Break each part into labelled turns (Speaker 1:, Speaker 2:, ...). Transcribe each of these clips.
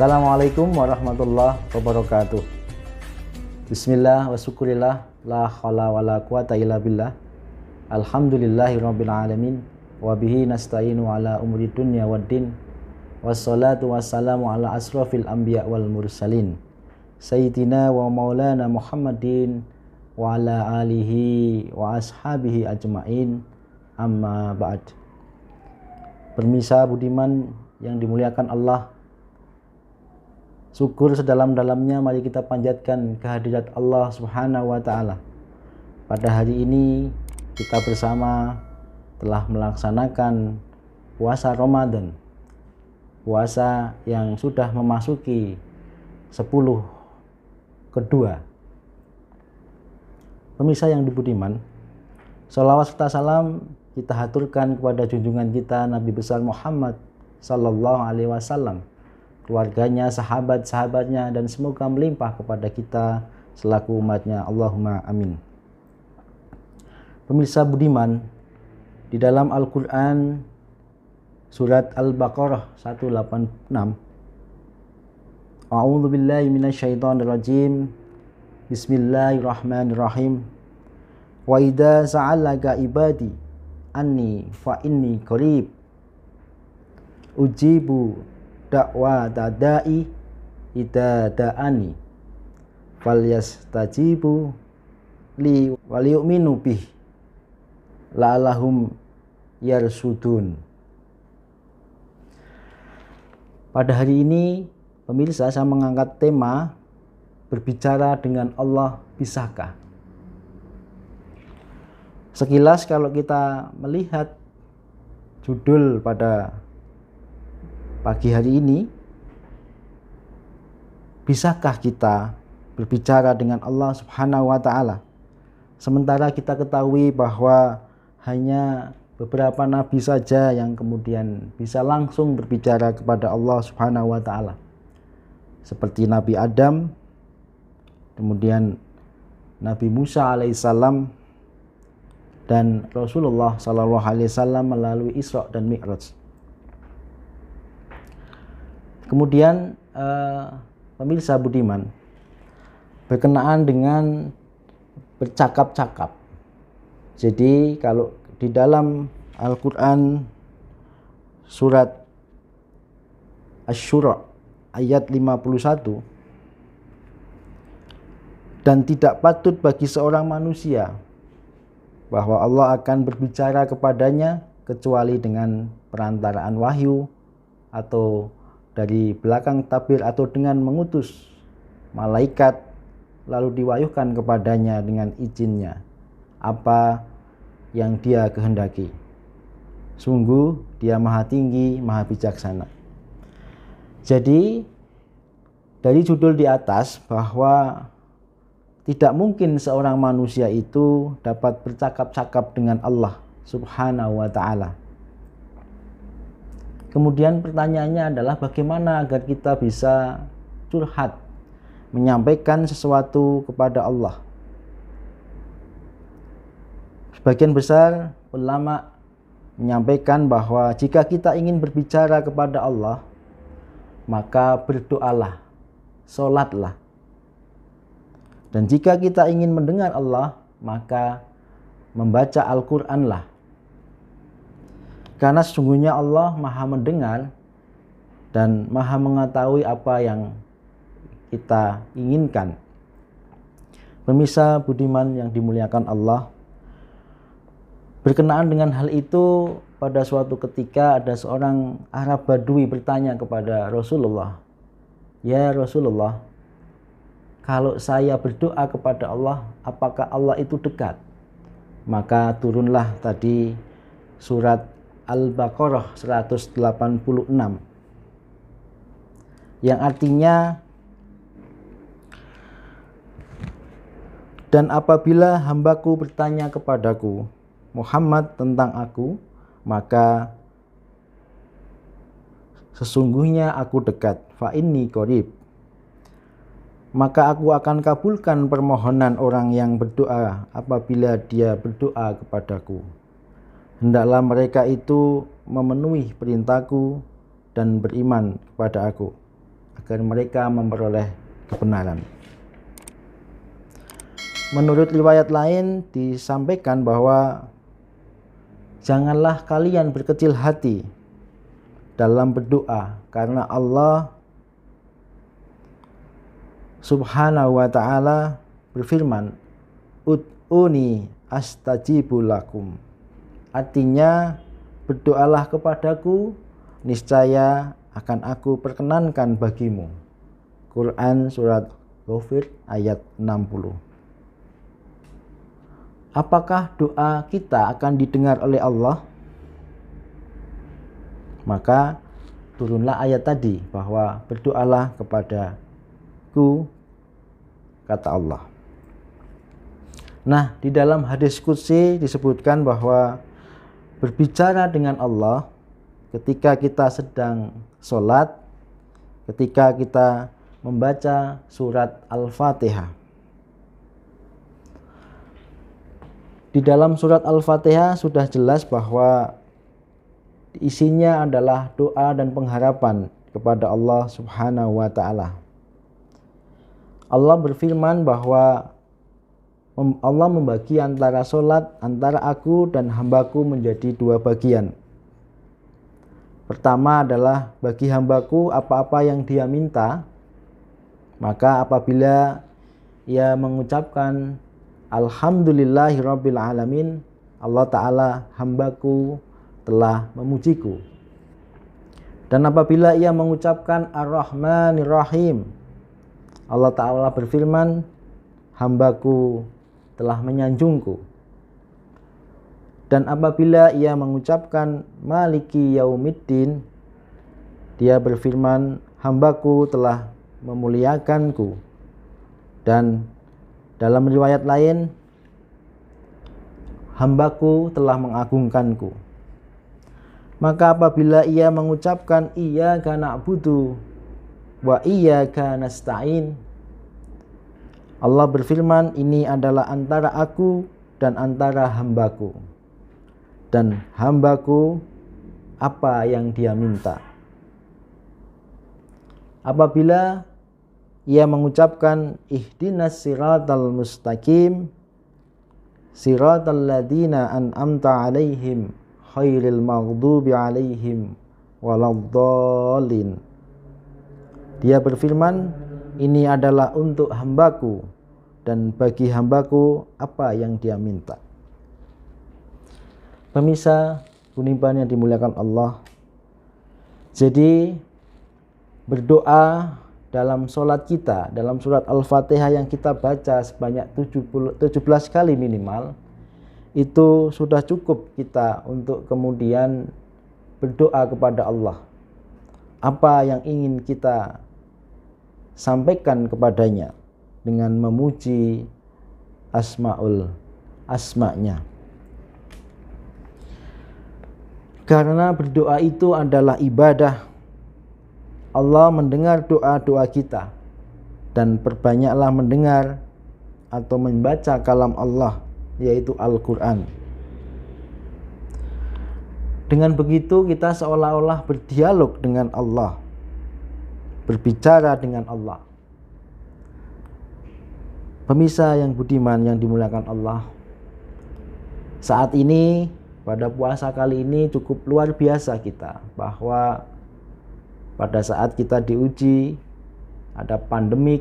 Speaker 1: Assalamualaikum warahmatullahi wabarakatuh. Bismillah wa syukurillah, la haula wala quwata illa billah. Alhamdulillahirabbil alamin wa bihi nasta'inu ala umuri dunya waddin. Wassalatu wassalamu ala asrofil anbiya wal mursalin sayyidina wa maulana Muhammadin wa ala alihi wa ashabihi ajmain, amma ba'd. Permisa budiman yang dimuliakan Allah, syukur sedalam-dalamnya mari kita panjatkan kehadirat Allah Subhanahu wa ta'ala. Pada hari ini kita bersama telah melaksanakan puasa Ramadan, puasa yang sudah memasuki 10 kedua. Pemirsa yang dibudiman, sholawat serta salam kita haturkan kepada junjungan kita Nabi besar Muhammad sallallahu alaihi wasallam, keluarganya, sahabat-sahabatnya, dan semoga melimpah kepada kita selaku umatnya. Allahumma amin. Pemirsa budiman, di dalam Al-Quran surat Al-Baqarah 186, A'udzu billahi minasyaitonir rajim. Bismillahirrahmanirrahim. Wa idza sa'alaka ibadi anni fa inni qarib ujibu da'wa da'i idza da'ani falyastajibu li waliyu'minu bih la'allahum yarsudun. Pada hari ini pemirsa, saya mengangkat tema berbicara dengan Allah bisakah. Sekilas kalau kita melihat judul pada pagi hari ini, bisakah kita berbicara dengan Allah Subhanahu wa ta'ala? Sementara kita ketahui bahwa hanya beberapa nabi saja yang kemudian bisa langsung berbicara kepada Allah Subhanahu wa ta'ala, seperti Nabi Adam, kemudian Nabi Musa alaihissalam, dan Rasulullah sallallahu alaihi wasallam melalui Isra dan Mi'raj. Kemudian pemirsa budiman, berkenaan dengan bercakap-cakap. Jadi kalau di dalam Al-Quran surat Asy-Syura ayat 51, dan tidak patut bagi seorang manusia bahwa Allah akan berbicara kepadanya kecuali dengan perantaraan wahyu atau dari belakang tabir atau dengan mengutus malaikat lalu diwahyukan kepadanya dengan izinnya apa yang dia kehendaki. Sungguh dia maha tinggi, maha bijaksana. Jadi dari judul di atas bahwa tidak mungkin seorang manusia itu dapat bercakap-cakap dengan Allah Subhanahu wa ta'ala. Kemudian pertanyaannya adalah bagaimana agar kita bisa curhat, menyampaikan sesuatu kepada Allah. Sebagian besar ulama menyampaikan bahwa jika kita ingin berbicara kepada Allah, maka berdoalah, sholatlah. Dan jika kita ingin mendengar Allah, maka membaca Al-Quranlah. Karena sesungguhnya Allah maha mendengar dan maha mengetahui apa yang kita inginkan. Pemirsa budiman yang dimuliakan Allah, berkenaan dengan hal itu, pada suatu ketika ada seorang Arab Badui bertanya kepada Rasulullah, "Ya Rasulullah, kalau saya berdoa kepada Allah, apakah Allah itu dekat?" Maka turunlah tadi surat Al-Baqarah 186 yang artinya, dan apabila hambaku bertanya kepadaku Muhammad tentang aku, maka sesungguhnya aku dekat, fa inni qarib, maka aku akan kabulkan permohonan orang yang berdoa apabila dia berdoa kepadaku. Hendaklah mereka itu memenuhi perintahku dan beriman kepada aku, agar mereka memperoleh kebenaran. Menurut riwayat lain disampaikan bahwa janganlah kalian berkecil hati dalam berdoa, karena Allah Subhanahu wa ta'ala berfirman, ud'uni astajibu lakum. Artinya, berdoalah kepadaku, niscaya akan aku perkenankan bagimu. Quran surat Ghafir ayat 60. Apakah doa kita akan didengar oleh Allah? Maka turunlah ayat tadi bahwa berdoalah kepadaku, kata Allah. Nah, di dalam hadis qudsi disebutkan bahwa berbicara dengan Allah ketika kita sedang sholat, ketika kita membaca surat Al-Fatihah. Di dalam surat Al-Fatihah sudah jelas bahwa isinya adalah doa dan pengharapan kepada Allah Subhanahu wa ta'ala. Allah berfirman bahwa Allah membagi antara sholat, antara aku dan hambaku menjadi dua bagian. Pertama adalah bagi hambaku apa-apa yang dia minta, maka apabila ia mengucapkan Alhamdulillahirabbil alamin, Allah Ta'ala, hambaku telah memujiku. Dan apabila ia mengucapkan Ar-Rahmanir-Rahim, Allah Ta'ala berfirman, hambaku telah menyanjungku. Dan apabila ia mengucapkan Maliki Yaumiddin, dia berfirman, hambaku telah memuliakanku. Dan dalam riwayat lain, hambaku telah mengagungkanku. Maka apabila ia mengucapkan Iyyaka na'budu wa iyyaka nasta'in, Allah berfirman, ini adalah antara aku dan antara hambaku, dan hambaku apa yang dia minta. Apabila ia mengucapkan ihdinas siratal mustaqim siratal ladzina an'amta alaihim khairil maghdubi alaihim waladdallin, dia berfirman, ini adalah untuk hambaku dan bagi hambaku apa yang dia minta. Pemirsa Budiman yang dimuliakan Allah, jadi berdoa dalam sholat kita, dalam surat Al-Fatihah yang kita baca sebanyak 17 kali minimal, itu sudah cukup kita untuk kemudian berdoa kepada Allah. Apa yang ingin kita sampaikan kepadanya dengan memuji asma'nya. Karena berdoa itu adalah ibadah. Allah mendengar doa-doa kita, dan perbanyaklah mendengar atau membaca kalam Allah, yaitu Al-Quran. Dengan begitu kita seolah-olah berdialog dengan Allah, berbicara dengan Allah. Pemirsa yang budiman yang dimuliakan Allah, saat ini pada puasa kali ini cukup luar biasa kita, bahwa pada saat kita diuji ada pandemik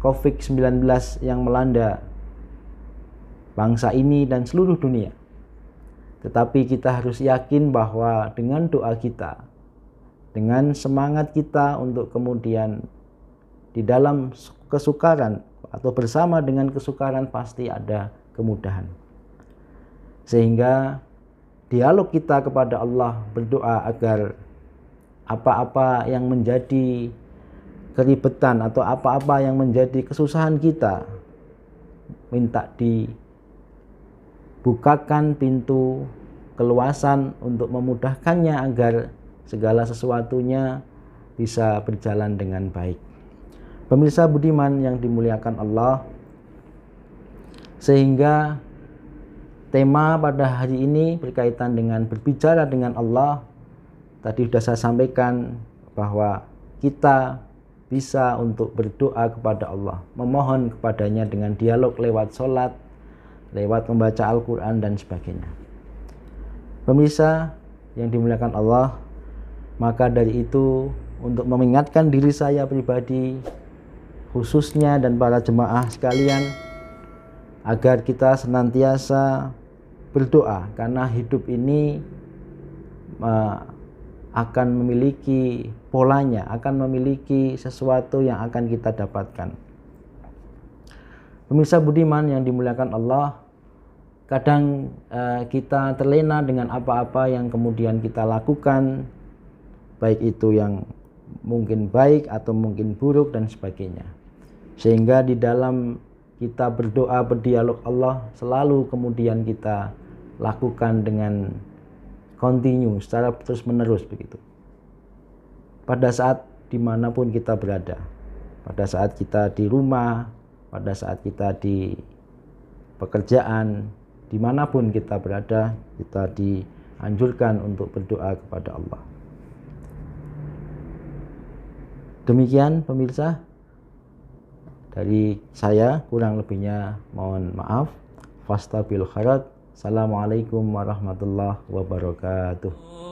Speaker 1: COVID-19 yang melanda bangsa ini dan seluruh dunia. Tetapi kita harus yakin bahwa dengan doa kita, dengan semangat kita untuk kemudian di dalam kesukaran atau bersama dengan kesukaran pasti ada kemudahan. Sehingga dialog kita kepada Allah, berdoa agar apa-apa yang menjadi keribetan atau apa-apa yang menjadi kesusahan kita, minta dibukakan pintu keluasan untuk memudahkannya agar segala sesuatunya bisa berjalan dengan baik. Pemirsa budiman yang dimuliakan Allah, sehingga tema pada hari ini berkaitan dengan berbicara dengan Allah. Tadi sudah saya sampaikan bahwa kita bisa untuk berdoa kepada Allah, memohon kepadanya dengan dialog lewat sholat, lewat membaca Al-Quran dan sebagainya. Pemirsa yang dimuliakan Allah, maka dari itu untuk mengingatkan diri saya pribadi khususnya dan para jemaah sekalian agar kita senantiasa berdoa, karena hidup ini akan memiliki polanya, akan memiliki sesuatu yang akan kita dapatkan. Pemirsa budiman yang dimuliakan Allah, kadang kita terlena dengan apa-apa yang kemudian kita lakukan, baik itu yang mungkin baik atau mungkin buruk dan sebagainya. Sehingga di dalam kita berdoa, berdialog Allah, selalu kemudian kita lakukan dengan continue, secara terus menerus begitu. Pada saat dimanapun kita berada, pada saat kita di rumah, pada saat kita di pekerjaan, dimanapun kita berada, kita dianjurkan untuk berdoa kepada Allah. Demikian pemirsa dari saya, kurang lebihnya mohon maaf. Fastabil khairat. Assalamualaikum warahmatullahi wabarakatuh.